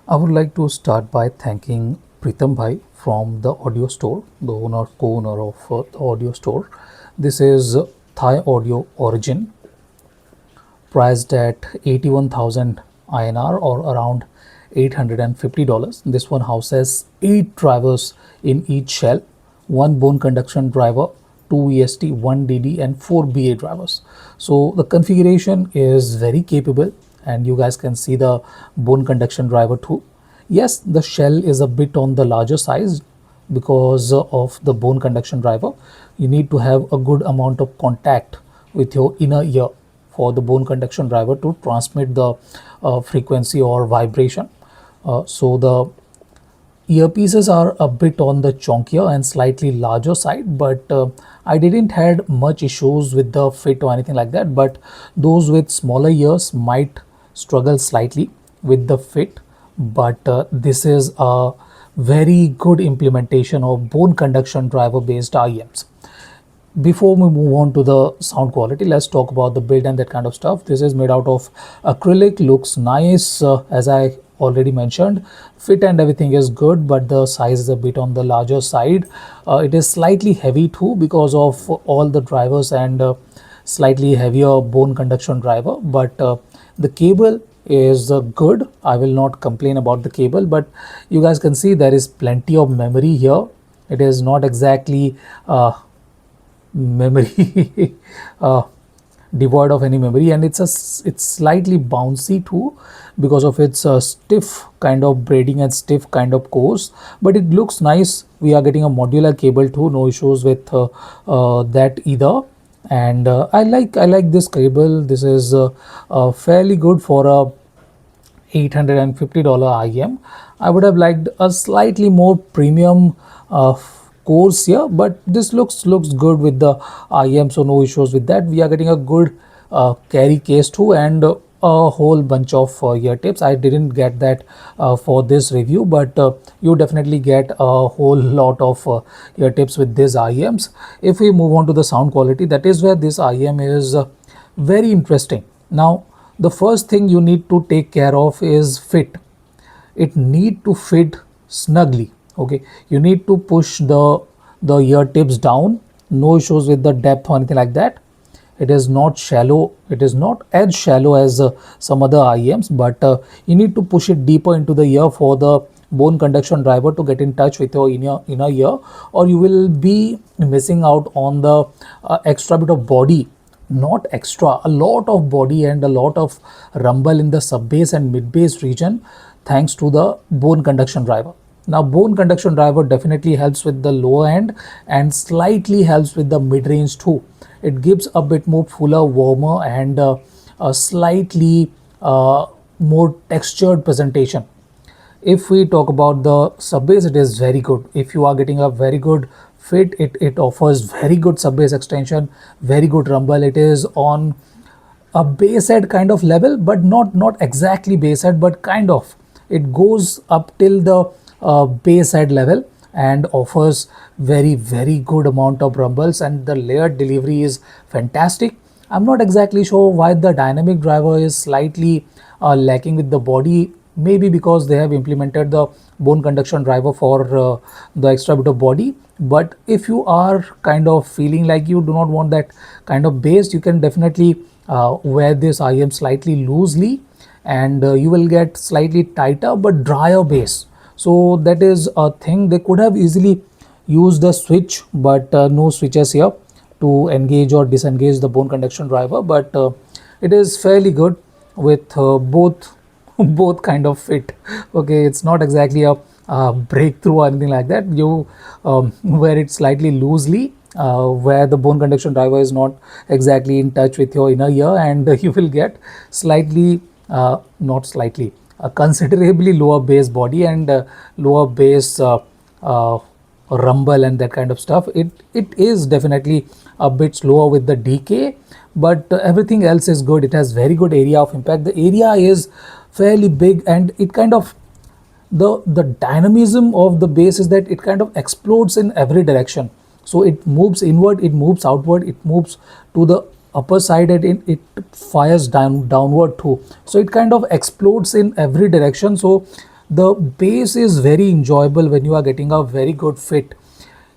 I would like to start by thanking Pritam Bhai from the audio store, the co-owner of the audio store. This is ThieAudio Origin, priced at 81,000 INR or around $850. This one houses 8 drivers in each shell, one Boneconduction driver, 2 EST, 1 DD and 4 BA drivers. So the configuration is very capable, and you guys can see the Boneconduction driver too. Yes, the shell is a bit on the larger size because of the Boneconduction driver. You need to have a good amount of contact with your inner ear for the Boneconduction driver to transmit the frequency or vibration. So the earpieces are a bit on the chunkier and slightly larger side, but I didn't had much issues with the fit or anything like that. But those with smaller ears might struggle slightly with the fit. But this is a very good implementation of Boneconduction driver based IEMs. Before we move on to the sound quality, let's talk about the build and that kind of stuff. This is made out of acrylic, looks nice, as I already mentioned. Fit and everything is good, but the size is a bit on the larger side. It is slightly heavy too because of all the drivers and slightly heavier Boneconduction driver. But the cable is good. I will not complain about the cable, but you guys can see there is plenty of memory here. It is not exactly memory devoid of any memory, and it's slightly bouncy too because of its stiff kind of braiding and stiff kind of course, but it looks nice. We are getting a modular cable too, no issues with that either. And I like this cable. This is fairly good for a $850 IEM. I would have liked a slightly more premium course here, but this looks good with the IEM, so no issues with that. We are getting a good carry case too, and a whole bunch of ear tips. I didn't get that for this review, but you definitely get a whole lot of ear tips with these IEMs. If we move on to the sound quality, that is where this IEM is very interesting. Now, the first thing you need to take care of is fit. It need to fit snugly. Okay, you need to push the ear tips down. No issues with the depth or anything like that. It is not shallow. It is not as shallow as some other IEMs, but you need to push it deeper into the ear for the Boneconduction driver to get in touch with your inner ear, or you will be missing out on the extra bit of body. Not extra, a lot of body and a lot of rumble in the sub bass and mid bass region thanks to the Boneconduction driver. Now, Boneconduction driver definitely helps with the lower end and slightly helps with the mid range too. It gives a bit more fuller, warmer and a slightly more textured presentation. If we talk about the sub bass, it is very good. If you are getting a very good fit, it offers very good sub bass extension, very good rumble. It is on a bass head kind of level, but not exactly bass head, but kind of. It goes up till the bass head level and offers very good amount of rumbles, and the layered delivery is fantastic. I'm not exactly sure why the dynamic driver is slightly lacking with the body. Maybe because they have implemented the Boneconduction driver for the extra bit of body. But if you are kind of feeling like you do not want that kind of bass, you can definitely wear this IEM slightly loosely, and you will get slightly tighter but drier bass. So that is a thing. They could have easily used a switch, but no switches here to engage or disengage the Boneconduction driver. But it is fairly good with both both kind of fit. Okay, it's not exactly a breakthrough or anything like that. You wear it slightly loosely, where the Boneconduction driver is not exactly in touch with your inner ear, and you will get slightly not slightly a considerably lower bass body and lower bass rumble and that kind of stuff. It is definitely a bit slower with the decay, but everything else is good. It has very good area of impact. The area is fairly big, and it kind of the dynamism of the bass is that it kind of explodes in every direction. So it moves inward, it moves outward, it moves to the upper side, and it fires downward too. So it kind of explodes in every direction. So The bass is very enjoyable when you are getting a very good fit.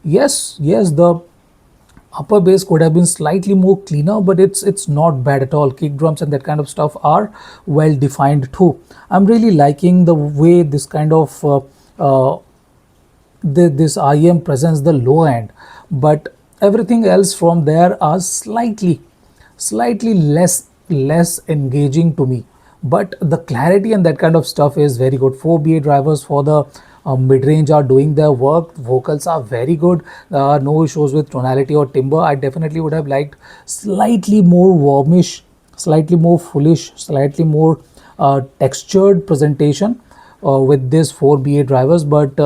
Yes, the upper bass could have been slightly more cleaner, but it's not bad at all. Kick drums and that kind of stuff are well defined too. I'm really liking the way this kind of this IEM presents the low end, but everything else from there are slightly less engaging to me. But the clarity and that kind of stuff is very good. 4BA drivers for the mid-range are doing their work. Vocals are very good. There are no issues with tonality or timbre. I definitely would have liked slightly more warmish, slightly more fullish, slightly more textured presentation with this 4BA drivers, but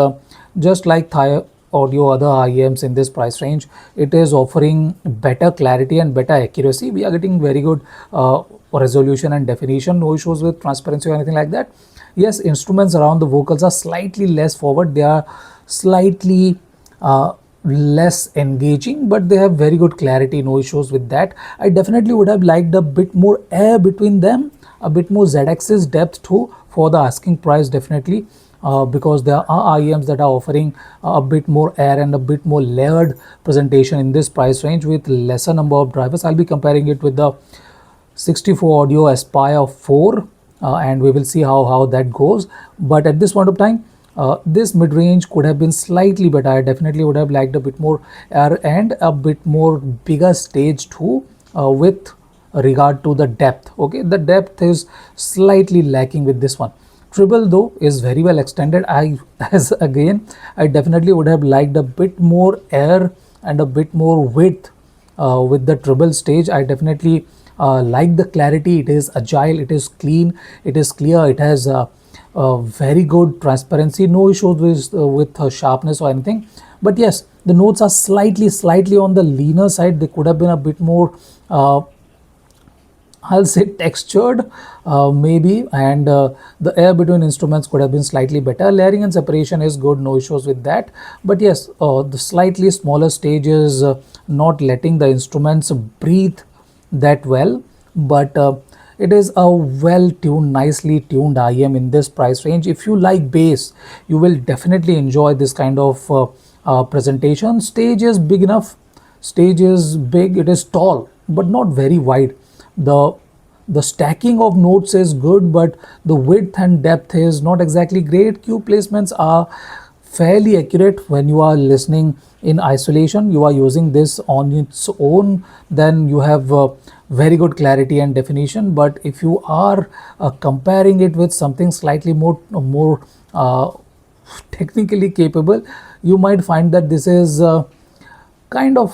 just like ThieAudio other IEMs in this price range, it is offering better clarity and better accuracy. We are getting very good resolution and definition, no issues with transparency or anything like that. Yes, instruments around the vocals are slightly less forward, they are slightly less engaging, but they have very good clarity, no issues with that. I definitely would have liked a bit more air between them, a bit more Z-axis depth too for the asking price, definitely. Because there are IEMs that are offering a bit more air and a bit more layered presentation in this price range with lesser number of drivers. I'll be comparing it with the 64Audio Aspire 4 and we will see how that goes. But at this point of time, this mid-range could have been slightly better. I definitely would have liked a bit more air and a bit more bigger stage too with regard to the depth. Okay, the depth is slightly lacking with this one. Treble though is very well extended. I definitely would have liked a bit more air and a bit more width with the treble stage. I definitely like the clarity. It is agile, it is clean, it is clear, it has very good transparency, no issues with sharpness or anything. But yes, the notes are slightly on the leaner side. They could have been a bit more I'll say textured maybe, and the air between instruments could have been slightly better. Layering and separation is good, no issues with that. But yes, the slightly smaller stage is not letting the instruments breathe that well. But it is a well tuned, nicely tuned IEM in this price range. If you like bass, you will definitely enjoy this kind of presentation. Stage is big enough. Stage is big, it is tall, but not very wide. The stacking of notes is good, but the width and depth is not exactly great. Cue placements are fairly accurate when you are listening in isolation. You are using this on its own, then you have very good clarity and definition. But if you are comparing it with something slightly more technically capable, you might find that this is kind of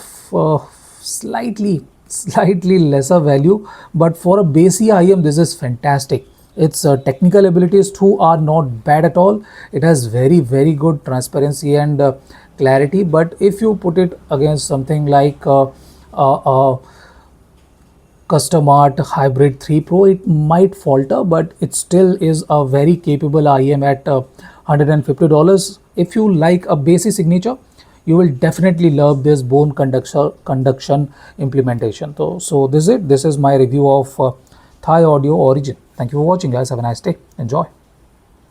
slightly lesser value. But for a bassy IEM, this is fantastic. Its technical abilities too are not bad at all. It has very good transparency and clarity. But if you put it against something like Custom Art Hybrid 3 Pro, it might falter, but it still is a very capable IEM at $150. If you like a bassy signature, you will definitely love this Boneconduction implementation. So this is it. This is my review of ThieAudio Origin. Thank you for watching, guys. Have a nice day. Enjoy.